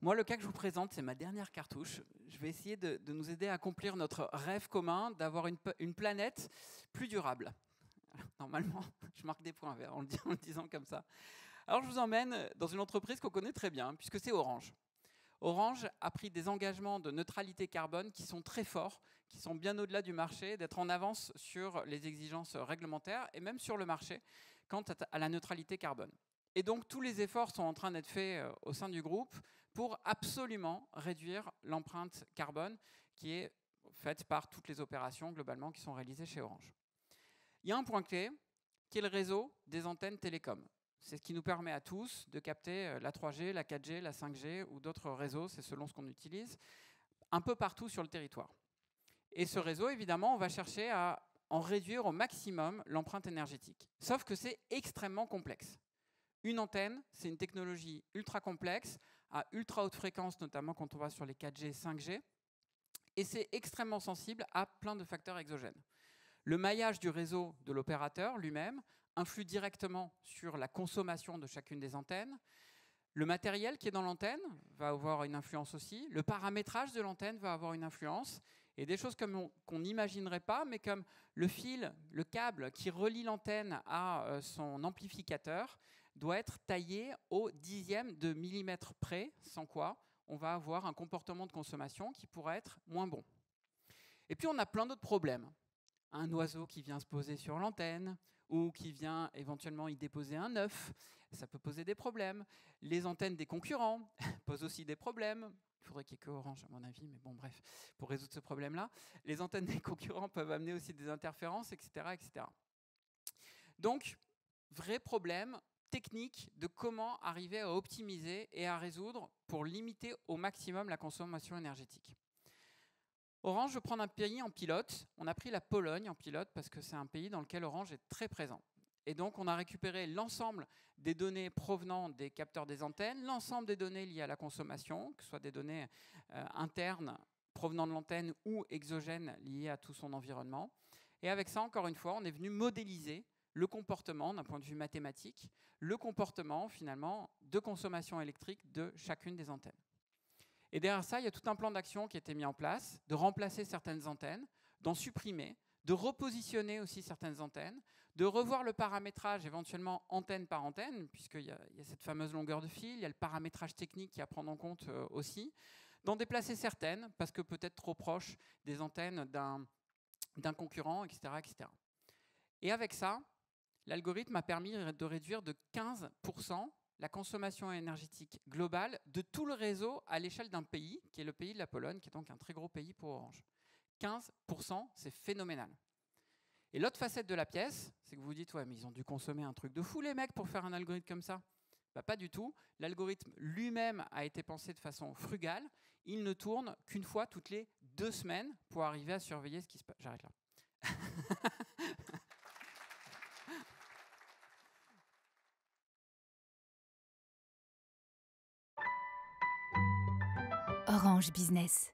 Moi, le cas que je vous présente, c'est ma dernière cartouche. Je vais essayer de nous aider à accomplir notre rêve commun d'avoir une planète plus durable. Normalement, je marque des points verts en le disant comme ça. Alors, je vous emmène dans une entreprise qu'on connaît très bien, puisque c'est Orange. Orange a pris des engagements de neutralité carbone qui sont très forts, qui sont bien au-delà du marché, d'être en avance sur les exigences réglementaires et même sur le marché quant à la neutralité carbone. Et donc, tous les efforts sont en train d'être faits au sein du groupe pour absolument réduire l'empreinte carbone qui est faite par toutes les opérations globalement qui sont réalisées chez Orange. Il y a un point clé qui est le réseau des antennes télécom. C'est ce qui nous permet à tous de capter la 3G, la 4G, la 5G ou d'autres réseaux, c'est selon ce qu'on utilise, un peu partout sur le territoire. Et ce réseau, évidemment, on va chercher à en réduire au maximum l'empreinte énergétique. Sauf que c'est extrêmement complexe. Une antenne, c'est une technologie ultra complexe, à ultra haute fréquence, notamment quand on va sur les 4G, 5G, et c'est extrêmement sensible à plein de facteurs exogènes. Le maillage du réseau de l'opérateur lui-même influe directement sur la consommation de chacune des antennes. Le matériel qui est dans l'antenne va avoir une influence aussi. Le paramétrage de l'antenne va avoir une influence. Et des choses qu'on n'imaginerait pas, mais comme le fil, le câble qui relie l'antenne à son amplificateur doit être taillé au dixième de millimètre près, sans quoi on va avoir un comportement de consommation qui pourrait être moins bon. Et puis on a plein d'autres problèmes. Un oiseau qui vient se poser sur l'antenne ou qui vient éventuellement y déposer un œuf, ça peut poser des problèmes. Les antennes des concurrents posent aussi des problèmes. Il faudrait qu'il n'y ait que Orange, à mon avis, mais bon, bref, pour résoudre ce problème-là. Les antennes des concurrents peuvent amener aussi des interférences, etc., etc. Donc, vrai problème technique de comment arriver à optimiser et à résoudre pour limiter au maximum la consommation énergétique. Orange veut prendre un pays en pilote. On a pris la Pologne en pilote parce que c'est un pays dans lequel Orange est très présent. Et donc, on a récupéré l'ensemble des données provenant des capteurs des antennes, l'ensemble des données liées à la consommation, que ce soit des données internes provenant de l'antenne ou exogènes liées à tout son environnement. Et avec ça, encore une fois, on est venu modéliser le comportement, d'un point de vue mathématique, le comportement, finalement, de consommation électrique de chacune des antennes. Et derrière ça, il y a tout un plan d'action qui a été mis en place, de remplacer certaines antennes, d'en supprimer, de repositionner aussi certaines antennes, de revoir le paramétrage éventuellement antenne par antenne, puisqu'il y a cette fameuse longueur de fil, il y a le paramétrage technique qui est à prendre en compte aussi, d'en déplacer certaines, parce que peut-être trop proches des antennes d'un concurrent, etc., etc. Et avec ça, l'algorithme a permis de réduire de 15% la consommation énergétique globale de tout le réseau à l'échelle d'un pays, qui est le pays de la Pologne, qui est donc un très gros pays pour Orange. 15%, c'est phénoménal. Et l'autre facette de la pièce, c'est que vous vous dites, ouais, mais ils ont dû consommer un truc de fou, les mecs, pour faire un algorithme comme ça. Bah, pas du tout. L'algorithme lui-même a été pensé de façon frugale. Il ne tourne qu'une fois toutes les 2 semaines pour arriver à surveiller ce qui se passe. J'arrête là. Orange Business.